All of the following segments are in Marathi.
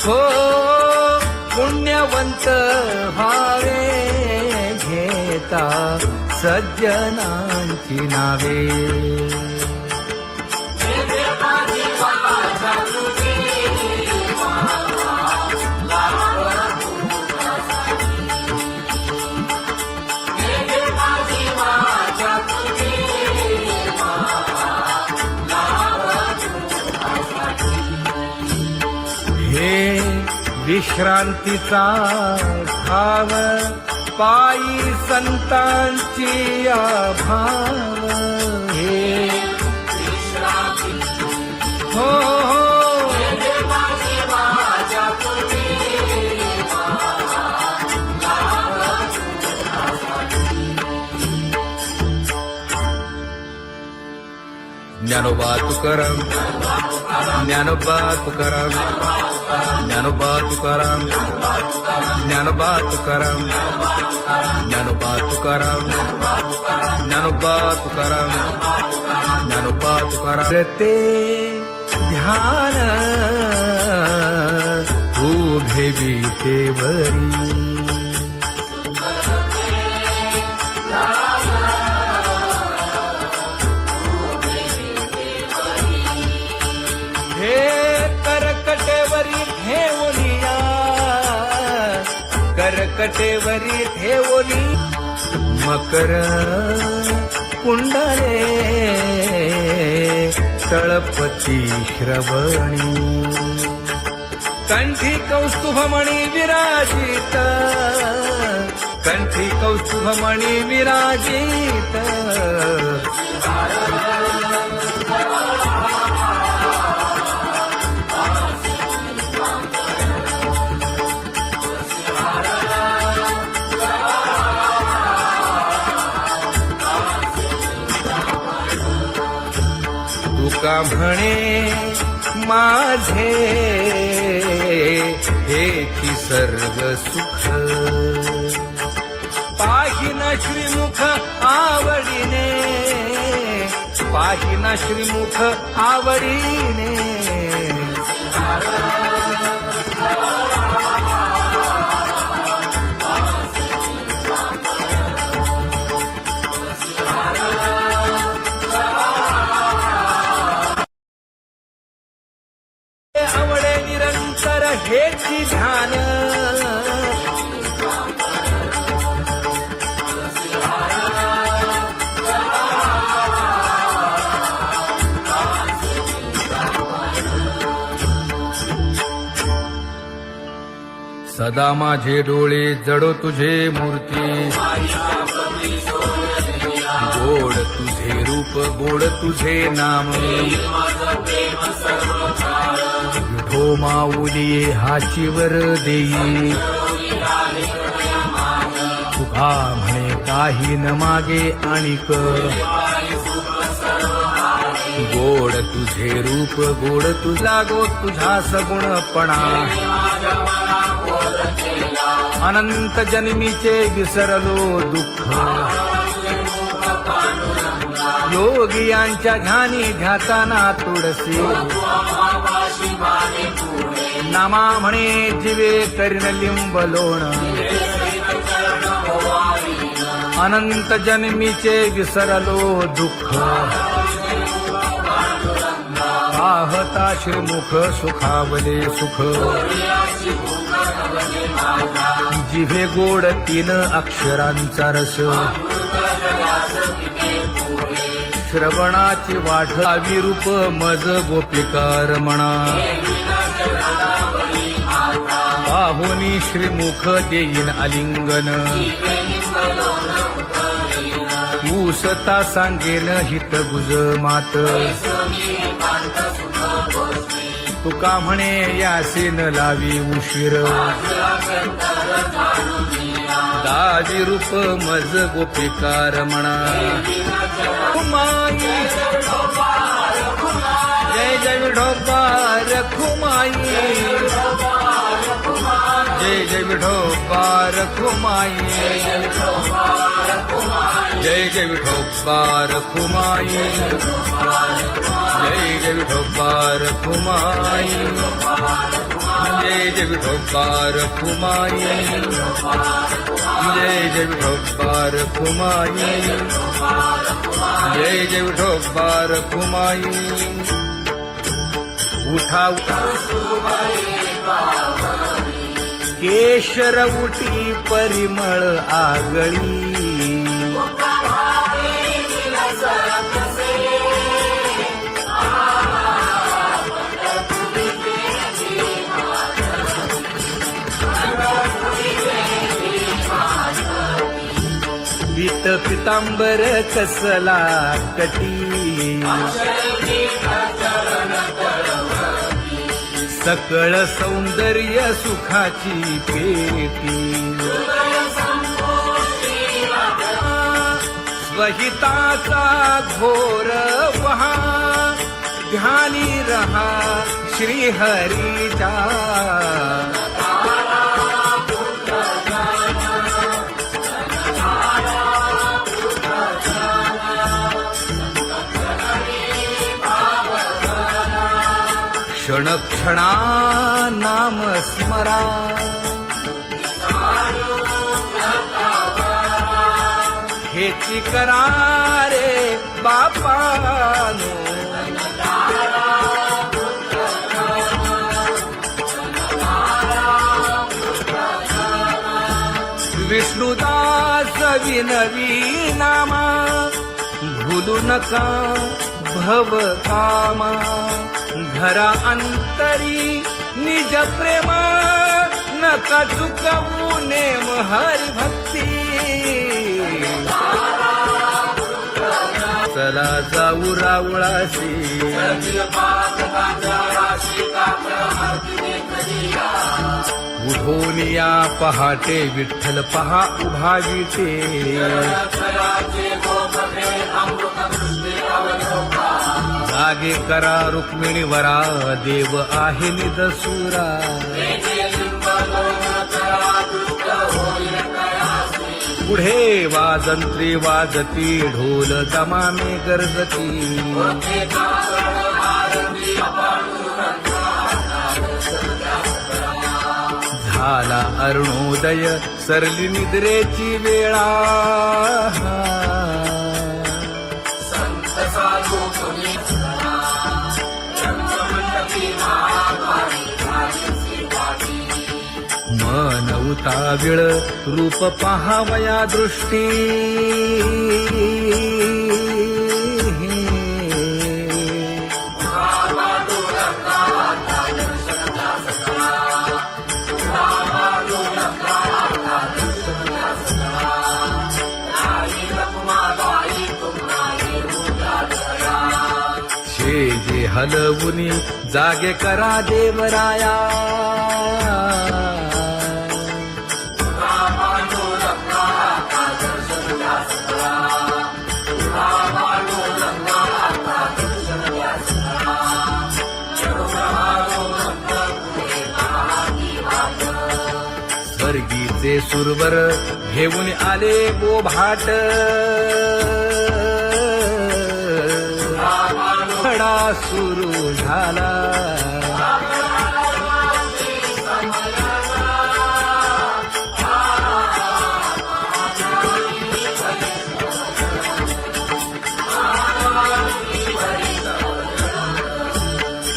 हो पुण्यवंत व्हावे घेता सज्जनांची नावे. हे विश्रांतीचा ठाव पायी संतांची भाव. हे हो ज्ञानोबा तुकाराम ज्ञानोबा तुकाराम ज्ञानोबा तुकाराम ज्ञानोबा तुकाराम ज्ञानोबा तुकाराम ज्ञानोबा तुकाराम ज्ञानोबा तुकाराम. ते ध्यान उभे विटेवरी करकटेवरी ठेवली मकर कुंडले तळपती श्रवणी. कंठी कौस्तुभमणी विराजित कंठी कौस्तुभमणी विराजित. तुका म्हणे माझे हेची सर्व सुख पाहिना श्रीमुख आवडीने पाहिना श्रीमुख आवडीने. आवडे निरंतर हेची ध्यान सदा माझे डोळे जडो तुझे मूर्ती. गोड तुझे रूप गोड तुझे नाम. विठो माऊली हाचीवर देई तुका म्हणे काही न मागे आणिक. गोड तुझे रूप गोड तुझा गो तुझा सगुणपणा. अनंत जन्मीचे विसरलो दुःख. योगियांच्या ध्यानी ध्याताना तुळसी. नामा म्हणे जीवे करीन लिंबलोण. अनंत जन्मीचे विसरलो दुःख. पाहता श्रीमुख सुखावले सुख. जिभे गोड 3 अक्षरांचा रस. श्रवणाची वाट विरूप मज गोपिकार म्हणा. पाहुनी श्रीमुख देईन आलिंगन. ऊसता सांगेन हित गुज मात. तुका म्हणे यासे न लावी उशीर. दाजी रूप मज गोपिकार म्हणा. जय जय विठोबा रखुमाई. जय जय विठोबा रखुमाई. जय जय विठोबा रखुमाई. जय जय विठोबा रखुमाई. जय जय विठोबार कुमाई, जय जय विठोबार कुमाई, जय जय विठोबार कुमाई. उठा केशर उटी परिमळ आगळी, पीत पितांबर कसला कटी, सकळ सौंदर्य सुखाची पेटी. स्वहिताचा घोर वहा, ध्यानी रहा श्रीहरीचा. क्षणक्षणा नाम स्मरा, हेची करा रे बापानो. विष्णुदास विनवी नामा, भूलू नका भव कामा. घरा अंतरी निज प्रेम, नका चुकवू नेम हरी भक्ती. चला जाऊ रावळाशी, उठून या पहाटे विठ्ठल पहा उभा विटे. जागे करा रुक्मिणी वरा, देव आहे निदसुरा. पुढे वाजंत्री वाजती, ढोल दमामे गरजती. झाला अरुणोदय, सरली निद्रेची वेळा. मन उताविळ रूप पहावया दृष्टी. जे हलवुनी जागे करा देवराया. स्वर्गीचे सुरवर घेऊन आले गोभाट. खडा सुरू झाला,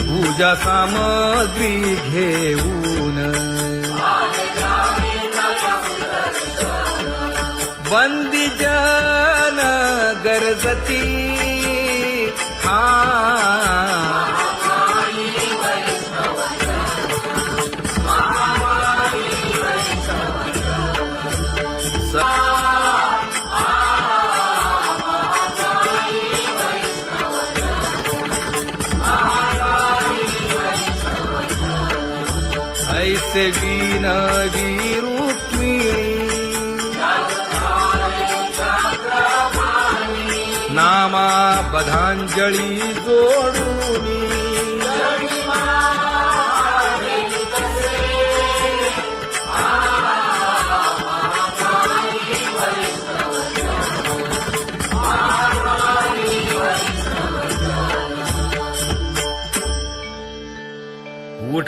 पूजा सामग्री घेऊन. बंदी जन गरजती, ऐसे विनवी रुक्मिणी, नामा बधांजळी जोडूनी.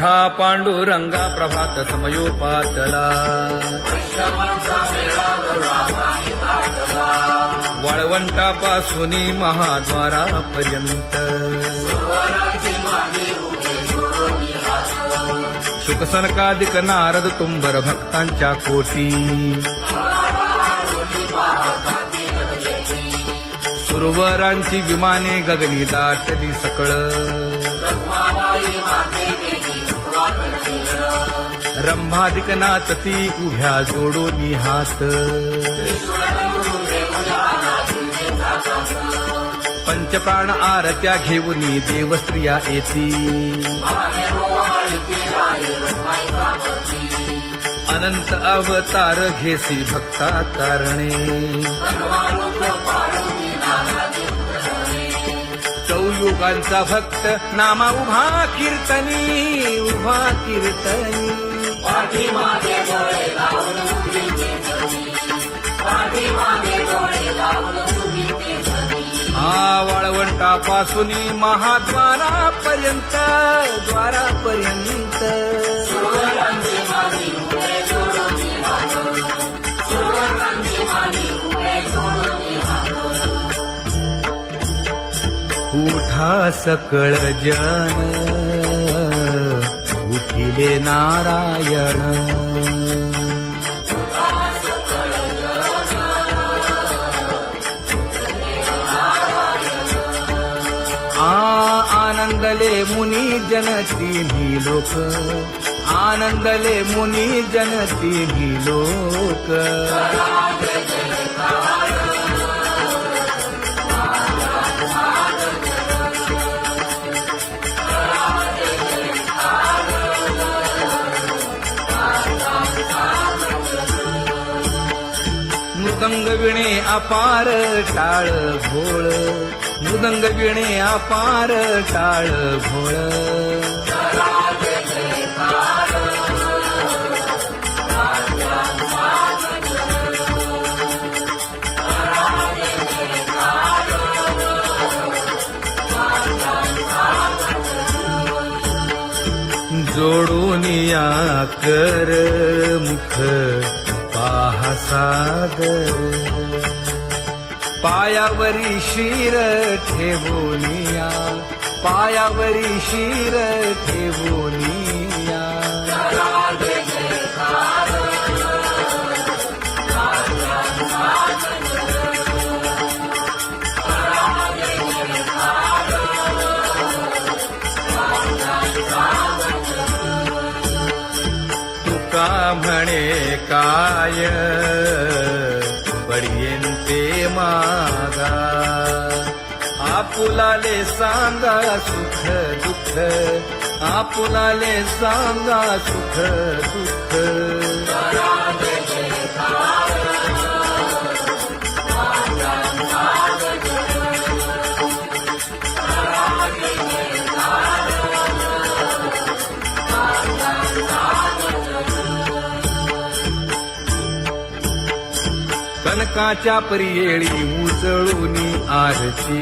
मोठा पांडुरंगा प्रभात समयोपातला वाळवंटापासून महाद्वारापर्यंत शुकसनकादिक नारद तुंबर भक्तांच्या कोटी सुरवरांची विमाने गगनी दाटली सकळ रंभादिक नाचती उभ्या जोडोनी हात पंचप्राण आरत्या घेऊनी देवस्त्रिया येती अनंत अवतार घेसी भक्ता कारणे चौयुगांचा भक्त नामा उभा कीर्तनी वाळवंटापासून महाद्वारापर्यंत उठा सकळ जन उठिले नारायण आनंदले मुनी जन तिन्ही लोक आनंदले मुनी जन तिन्ही लोक मृदंग विणे अपार टाळ भोळ मृदंग विणे अपार टाळ भोळ जोडून या कर मुख पाहा सागर पायावरी शिर ठेवूनिया पायावरी शिर ठेवूनिया तुका म्हणे काय बडियेंते मागा आपुलाले सांगा सुख दुःख आपुलाले सांगा सुख दुःख कनकाच्या परियेळी उजळून आरती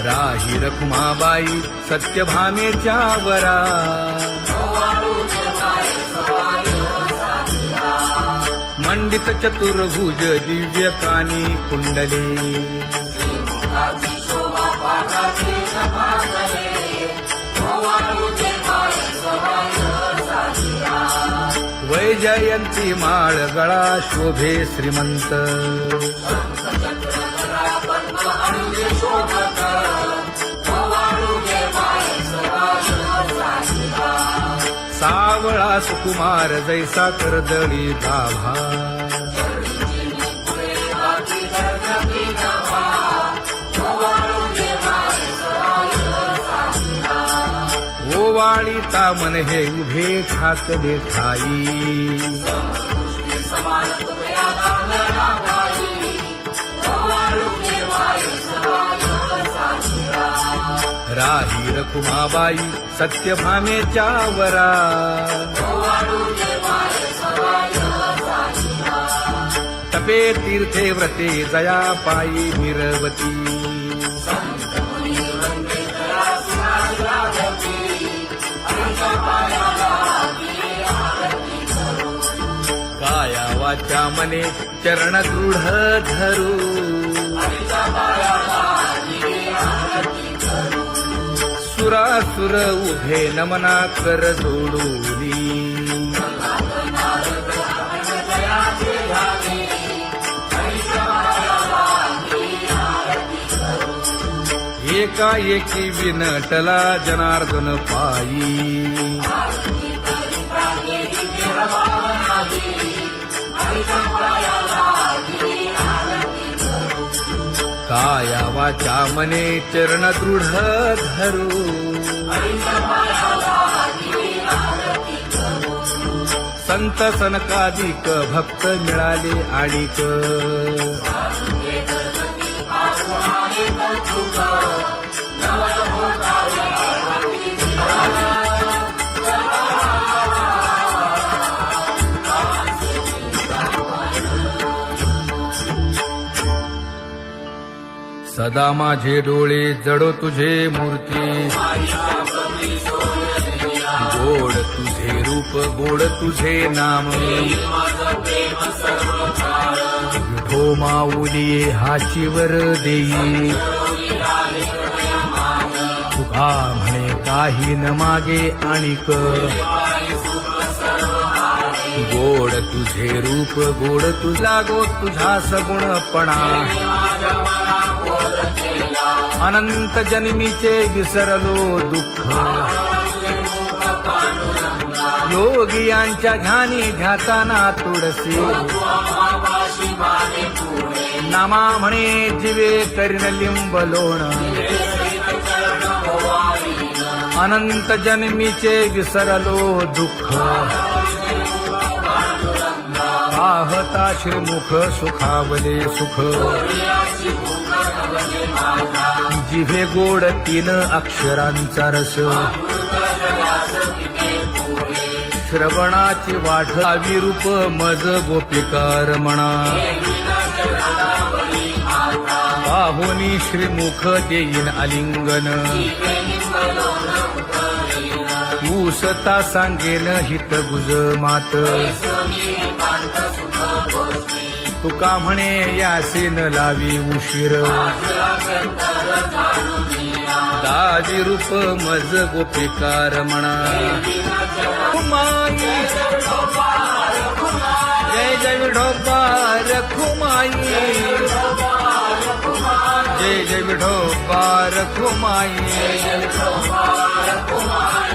राही रखुमाबाई सत्यभामेच्या वरा मंडित चतुर्भुज दिव्य कानी कुंडली वैजयंती माळ गळा शोभे श्रीमंत सावळा सुकुमार जैसा करदळी गाभा ओवाळी तामन हे उभे ठाकले ठाई राही रखुमाबाई सत्यभामेच्या वरा तपे तीर्थे व्रते जया पायी मिरवती काया वाचा मने चरण दृढ धरू सुरासुर उभे नमना कर जोडूनी एकाएकी विनटला जनार्दन पायी काया वाचा मने चरण दृढ धरू संत सनकादिक भक्त मिळाले आणिक सदा माझे डोळे जडो तुझे मूर्ती गोड तुझे रूप गोड तुझे नाम विठो माऊली हाचीवर देई तुका म्हणे काही न मागे आणिक गोड तुझे रूप गोड तुझा गो तुझा सगुणपणा अनंत जन्मीचे विसरलो दुःख योगियांच्या ध्यानी ध्याताना तुळसी नामा म्हणे जीवे करीन लिंबलोण अनंत जन्मीचे विसरलो दुःख पाहता श्रीमुख सुखावले सुख जिभे गोड तीन अक्षरांचा रस श्रवणाची वाट विरूप मज गोपिकार म्हणा पाहुनी श्रीमुख देईन आलिंगन ऊसता सांगेन हित गुज मात तुका म्हणे यासीन लावी उशीर दाजी रूप मज गोपिकार म्हणा खुमाई जय जय विठोबार खुमाई जय जय विठोबार खुमाई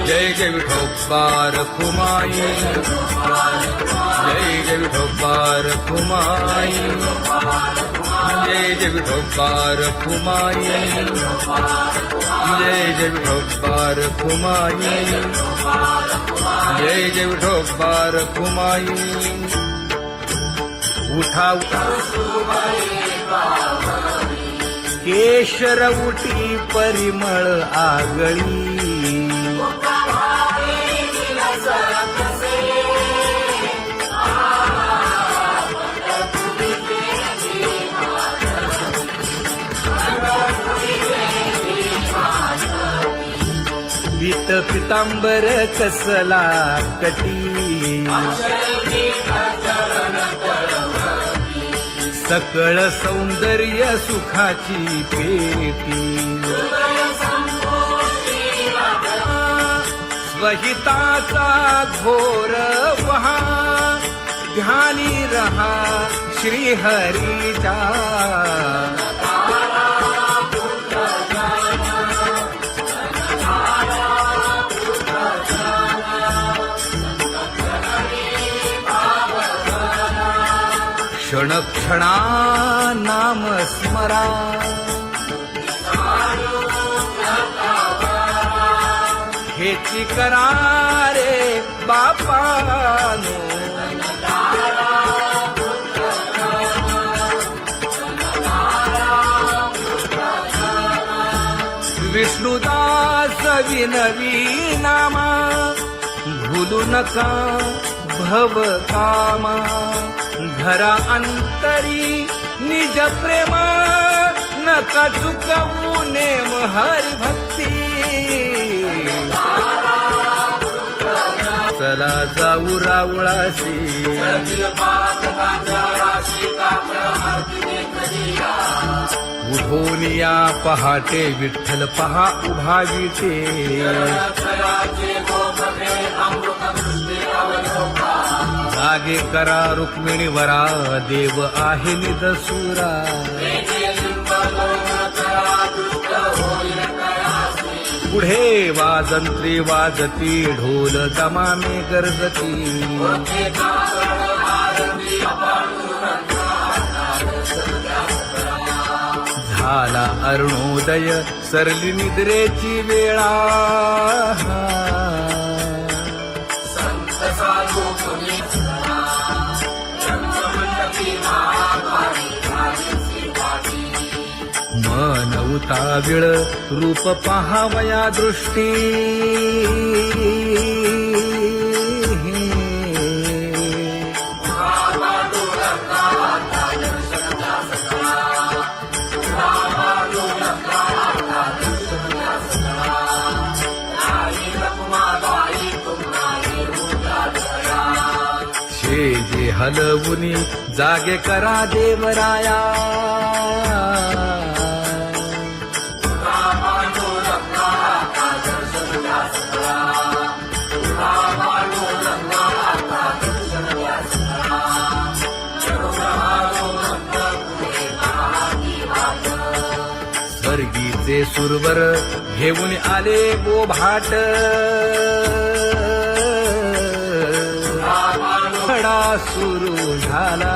जय जय विठोबार खुमाई जय जय विठोबार खुमाई जय जय विठोबार खुमाई जय जय विठोबार खुमाई जय जय विठोबार खुमाई उठा केशर उठी परिमळ आगळी पीत पितांबर कसला कटी सकळ सौंदर्य सुखाची पेटी स्वहिताचा घोर वहा ध्यानी रहा श्रीहरीचा क्षण क्षणा नाम स्मरा हेची करा रे बापानो विष्णुदास विनवी नामा भूलू नका भव कामा धरा अंतरी निज प्रेम नका चुकवू नेम हरी भक्ती चला जाऊ रावळाशी उठून या पहाटे विठ्ठल पहा उभा विटे जागे करा रुक्मिणी वरा देव आहे निदसुरा पुढे वाजंत्री वाजती ढोल दमामे गरजती झाला अरुणोदय सरली निद्रेची वेळा मन उताविळ रूप पहावया दृष्टी शेजे हलवुनी जागे करा देवराया स्वर्गीचे सुरवर घेऊन आले बोभाट खडा सुरू झाला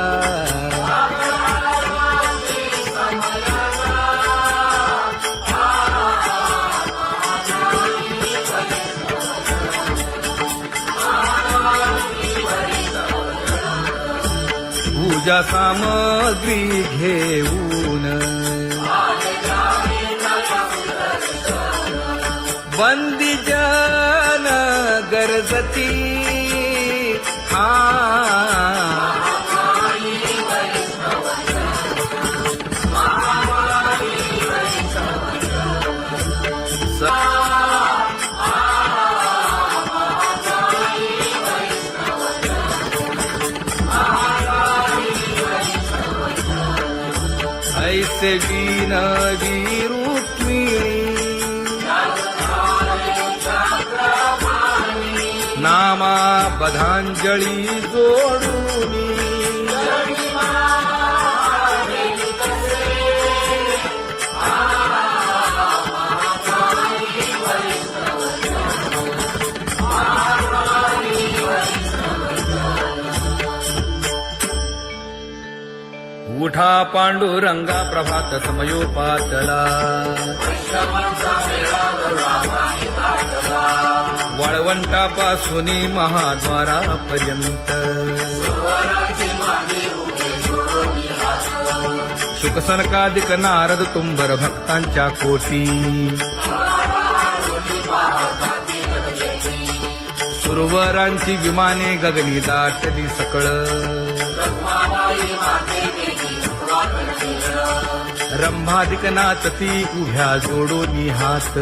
पूजा सामग्री घेऊन बंदी जन गरजती ऐसे विनवी रुक्मिणी नामा बधांजळी जोडूनी उठा पांडुरंगा प्रभात समयोपातला वाळवंटापासून महाद्वारापर्यंत शुकसनकादिक नारद तुंबर भक्तांच्या कोटी सुरवरांची विमाने गगनी दाटली सकळ रंभादिक नाचती उभ्या जोडोनी हात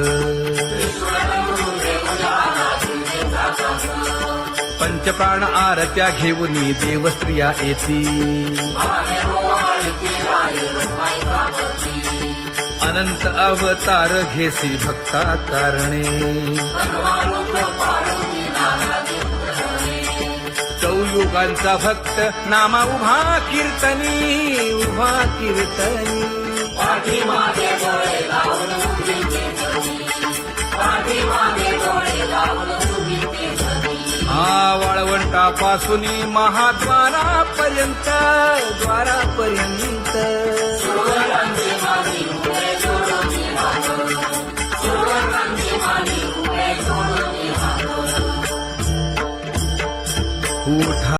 पंचप्राण आरत्या घेऊनी देवस्त्रिया येती अनंत अवतार घेसी भक्ता कारणे चौयुगांचा भक्त नामा उभा कीर्तनी उभा कीर्तनी वाळवंटापासून महाद्वारापर्यंत